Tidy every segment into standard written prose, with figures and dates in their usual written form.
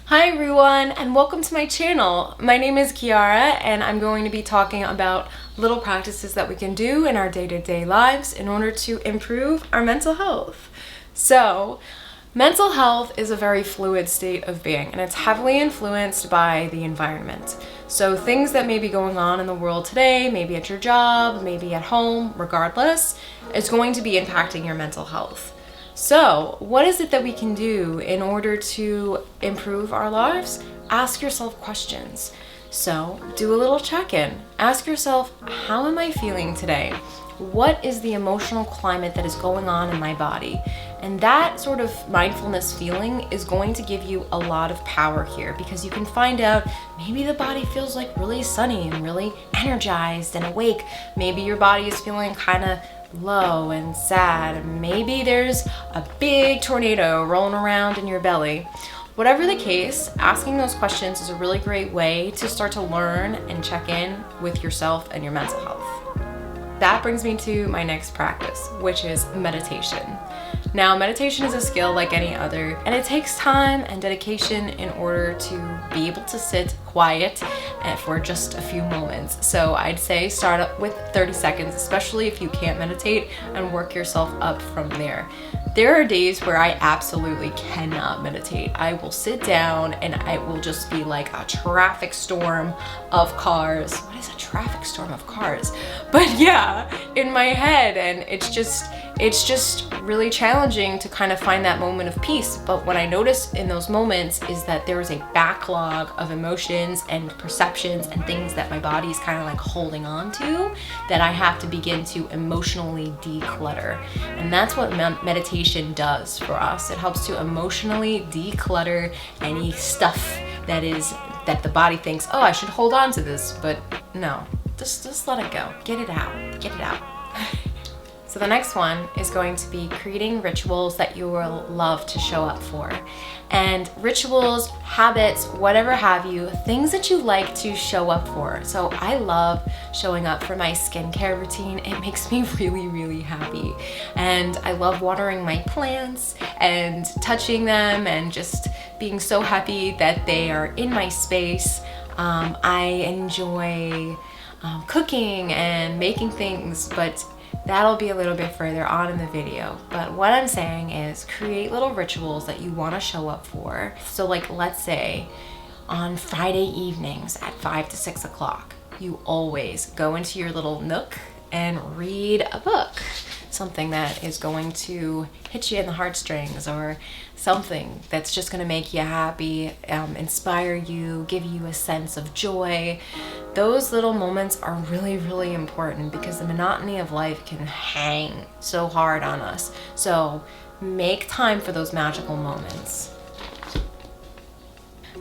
Hi everyone, and welcome to my channel. My name is Kiara, and I'm going to be talking about little practices that we can do in our day-to-day lives in order to improve our mental health. So, mental health is a very fluid state of being, and it's heavily influenced by the environment. So things that may be going on in the world today, maybe at your job, maybe at home, regardless, is going to be impacting your mental health. So, what is it that we can do in order to improve our lives? Ask yourself questions. So, do a little check-in. Ask yourself, how am I feeling today? What is the emotional climate that is going on in my body? And that sort of mindfulness feeling is going to give you a lot of power here, because you can find out maybe the body feels like really sunny and really energized and awake. Maybe your body is feeling kind of low and sad. Maybe there's a big tornado rolling around in your belly. Whatever the case, asking those questions is a really great way to start to learn and check in with yourself and your mental health. That brings me to my next practice, which is meditation. Now, meditation is a skill like any other, and it takes time and dedication in order to be able to sit quiet for just a few moments. So I'd say start up with 30 seconds, especially if you can't meditate, and work yourself up from there. There are days where I absolutely cannot meditate. I will sit down and I will just be like a traffic storm of cars. What is a traffic storm of cars? But yeah, in my head, and it's just really challenging to kind of find that moment of peace. But what I notice in those moments is that there is a backlog of emotions and perceptions and things that my body is kind of like holding on to, that I have to begin to emotionally declutter. And that's what meditation does for us. It helps to emotionally declutter any stuff that the body thinks, oh, I should hold on to this, but no, just let it go. Get it out. So the next one is going to be creating rituals that you will love to show up for. And rituals, habits, whatever have you, things that you like to show up for. So I love showing up for my skincare routine. It makes me really, really happy. And I love watering my plants and touching them and just being so happy that they are in my space. I enjoy cooking and making things, but that'll be a little bit further on in the video. But what I'm saying is create little rituals that you want to show up for. So like, let's say on Friday evenings at 5 to 6 o'clock, you always go into your little nook and read a book. Something that is going to hit you in the heartstrings, or something that's just going to make you happy, inspire you, give you a sense of joy. Those little moments are really, really important, because the monotony of life can hang so hard on us. So make time for those magical moments.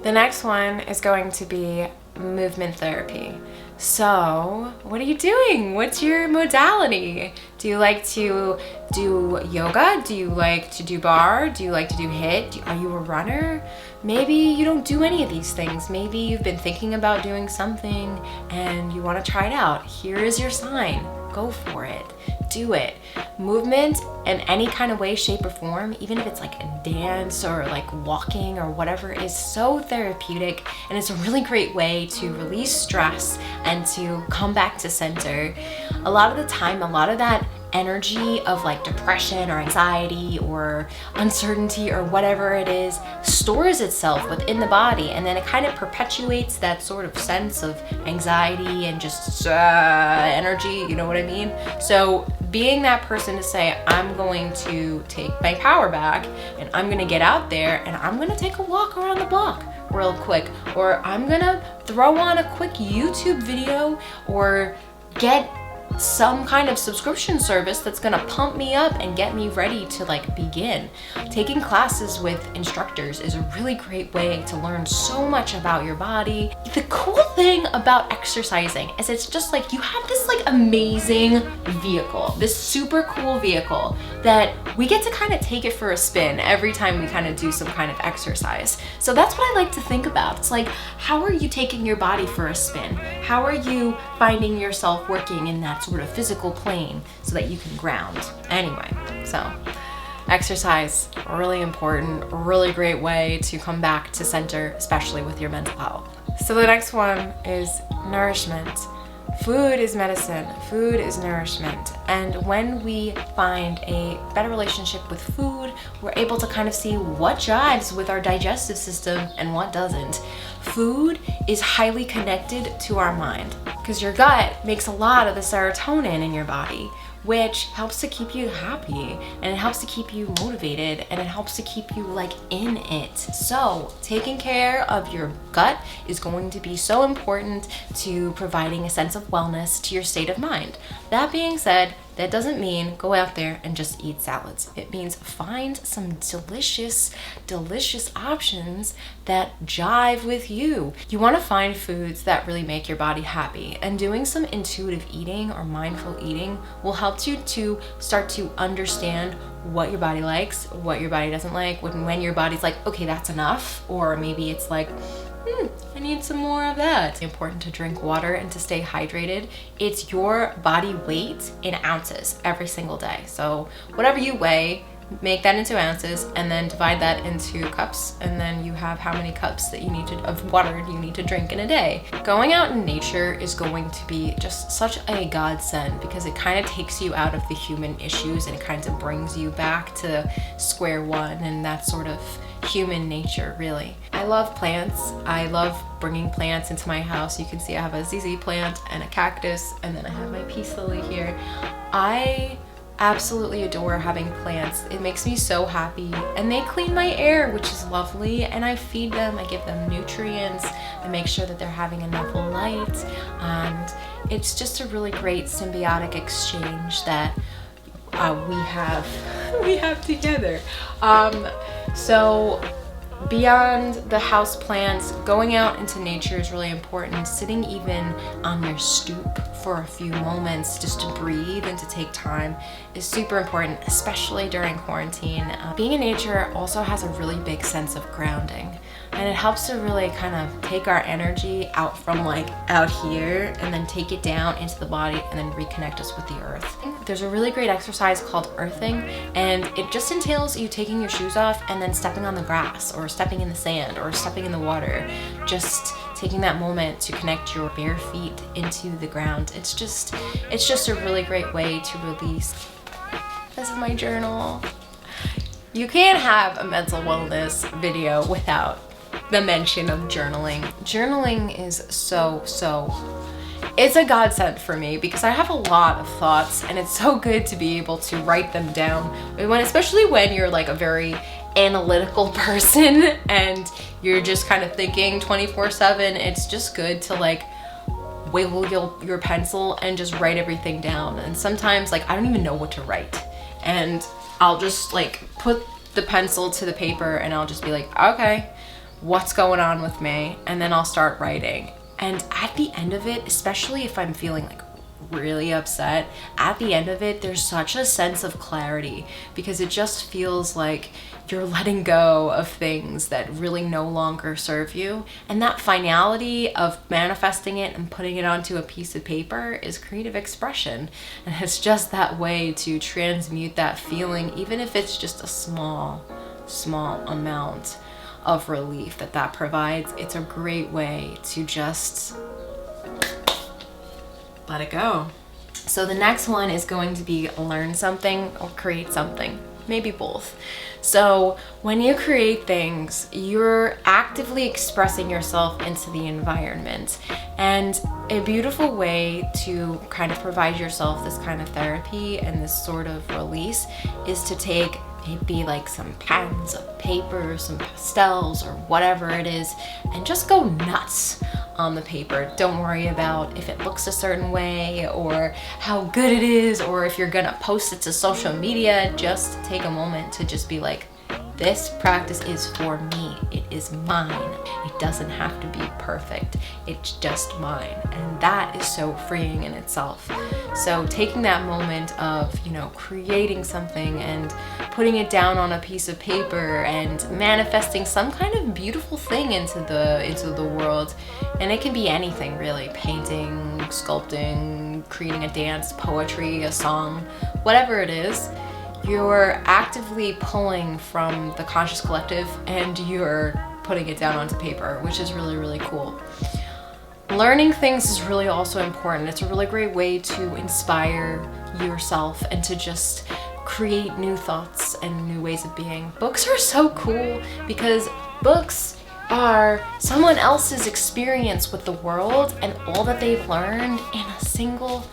The next one is going to be movement therapy. So, what are you doing? What's your modality? Do you like to do yoga? Do you like to do bar? Do you like to do HIIT? Are you a runner? Maybe you don't do any of these things. Maybe you've been thinking about doing something and you want to try it out. Here is your sign. Go for it. Do it. Movement in any kind of way, shape, or form, even if it's like a dance or like walking or whatever, is so therapeutic, and it's a really great way to release stress and to come back to center. A lot of the time, a lot of that energy of like depression or anxiety or uncertainty or whatever it is stores itself within the body, and then it kind of perpetuates that sort of sense of anxiety and just energy, you know what I mean? So being that person to say, I'm going to take my power back and I'm gonna get out there and I'm gonna take a walk around the block real quick, or I'm gonna throw on a quick YouTube video, or get some kind of subscription service that's gonna pump me up and get me ready to like begin. Taking classes with instructors is a really great way to learn so much about your body. The cool thing about exercising is it's just like you have this like amazing vehicle, this super cool vehicle that we get to kind of take it for a spin every time we kind of do some kind of exercise. So that's what I like to think about. It's like, how are you taking your body for a spin? How are you finding yourself working in that sort of physical plane so that you can ground? Anyway, so Exercise, really important, really great way to come back to center, especially with your mental health. So the next one is nourishment. Food is medicine, food is nourishment. And when we find a better relationship with food, we're able to kind of see what jives with our digestive system and what doesn't. Food is highly connected to our mind because your gut makes a lot of the serotonin in your body, which helps to keep you happy, and it helps to keep you motivated, and it helps to keep you like in it. So taking care of your gut is going to be so important to providing a sense of wellness to your state of mind. That being said, that doesn't mean go out there and just eat salads. It means find some delicious options that jive with you. You want to find foods that really make your body happy, and doing some intuitive eating or mindful eating will help you to start to understand what your body likes, what your body doesn't like, when your body's like, okay, that's enough, or maybe it's like, I need some more of that. It's important to drink water and to stay hydrated. It's your body weight in ounces every single day. So whatever you weigh, make that into ounces and then divide that into cups, and then you have how many cups that you need to of water you need to drink in a day. Going out in nature is going to be just such a godsend because it kind of takes you out of the human issues and it kind of brings you back to square one, and that sort of human nature, really. I love plants. I love bringing plants into my house. You can see I have a ZZ plant and a cactus, and then I have my peace lily here. I absolutely adore having plants. It makes me so happy, and they clean my air, which is lovely, and I feed them, I give them nutrients, I make sure that they're having enough light, and it's just a really great symbiotic exchange that we have together. So beyond the house plants, going out into nature is really important. Sitting even on your stoop for a few moments just to breathe and to take time is super important, especially during quarantine. Being in nature also has a really big sense of grounding, and it helps to really kind of take our energy out from like out here and then take it down into the body and then reconnect us with the earth. There's a really great exercise called earthing, and it just entails you taking your shoes off and then stepping on the grass or stepping in the sand or stepping in the water, just taking that moment to connect your bare feet into the ground. It's just a really great way to release. This is my journal. You can't have a mental wellness video without the mention of journaling. Journaling is it's a godsend for me because I have a lot of thoughts, and it's so good to be able to write them down, especially when you're like a very analytical person and you're just kind of thinking 24/7. It's just good to like wiggle your pencil and just write everything down. And sometimes like I don't even know what to write, and I'll just like put the pencil to the paper and I'll just be like, okay, what's going on with me? And then I'll start writing. And at the end of it, especially if I'm feeling like really upset, at the end of it, there's such a sense of clarity because it just feels like you're letting go of things that really no longer serve you. And that finality of manifesting it and putting it onto a piece of paper is creative expression. And it's just that way to transmute that feeling, even if it's just a small amount of relief that provides. It's a great way to just let it go. So the next one is going to be learn something or create something, maybe both. So when you create things, you're actively expressing yourself into the environment, and a beautiful way to kind of provide yourself this kind of therapy and this sort of release is to take maybe like some pens of paper, some pastels or whatever it is, and just go nuts on the paper. Don't worry about if it looks a certain way or how good it is or if you're gonna post it to social media. Just take a moment to just be like, this practice is for me. It is mine. It doesn't have to be perfect. It's just mine. And that is so freeing in itself. So taking that moment of, creating something and putting it down on a piece of paper and manifesting some kind of beautiful thing into the world. And it can be anything really. Painting, sculpting, creating a dance, poetry, a song, whatever it is. you're actively pulling from the conscious collective and you're putting it down onto paper, which is really, really cool. Learning things is really also important. It's a really great way to inspire yourself and to just create new thoughts and new ways of being. Books are so cool because books are someone else's experience with the world and all that they've learned in a single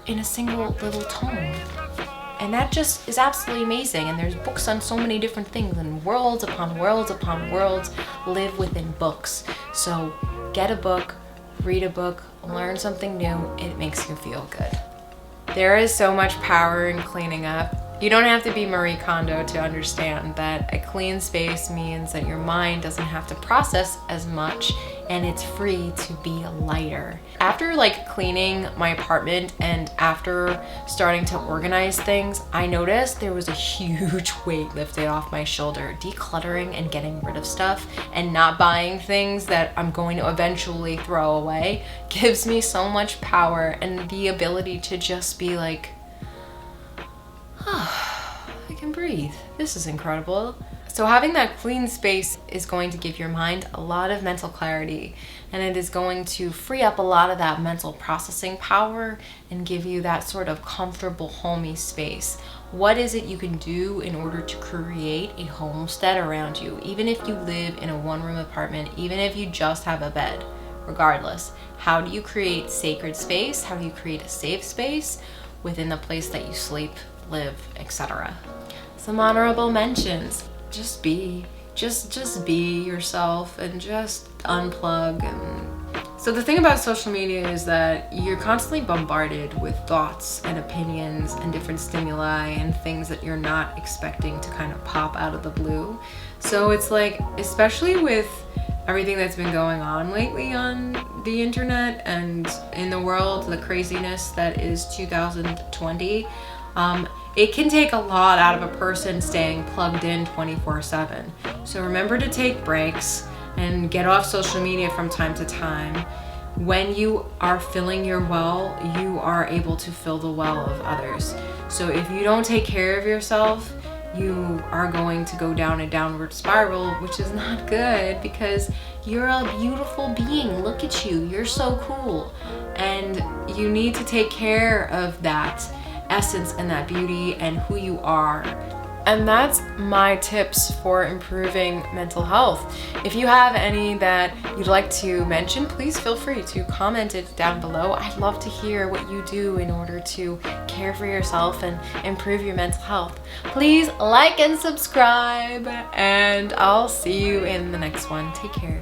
little tome. And that just is absolutely amazing. And there's books on so many different things, and worlds upon worlds upon worlds live within books. So get a book, read a book, learn something new. It makes you feel good. There is so much power in cleaning up. You don't have to be Marie Kondo to understand that a clean space means that your mind doesn't have to process as much and it's free to be lighter. After cleaning my apartment and after starting to organize things, I noticed there was a huge weight lifted off my shoulder. Decluttering and getting rid of stuff and not buying things that I'm going to eventually throw away gives me so much power and the ability to just be like, I can breathe. This is incredible. So having that clean space is going to give your mind a lot of mental clarity, and it is going to free up a lot of that mental processing power and give you that sort of comfortable, homey space. What is it you can do in order to create a homestead around you? Even if you live in a one-room apartment, even if you just have a bed, regardless, how do you create sacred space? How do you create a safe space within the place that you sleep, live, etc.? Some honorable mentions. Just be yourself and just unplug. And so the thing about social media is that you're constantly bombarded with thoughts and opinions and different stimuli and things that you're not expecting to kind of pop out of the blue. So it's especially with everything that's been going on lately on the internet and in the world, the craziness that is 2020, it can take a lot out of a person staying plugged in 24/7. So remember to take breaks and get off social media from time to time. When you are filling your well, you are able to fill the well of others. So if you don't take care of yourself, you are going to go down a downward spiral, which is not good because you're a beautiful being. Look at you. You're so cool. And you need to take care of that essence and that beauty and who you are. And that's my tips for improving mental health. If you have any that you'd like to mention, please feel free to comment it down below. I'd love to hear what you do in order to care for yourself and improve your mental health. Please like and subscribe, and I'll see you in the next one. Take care.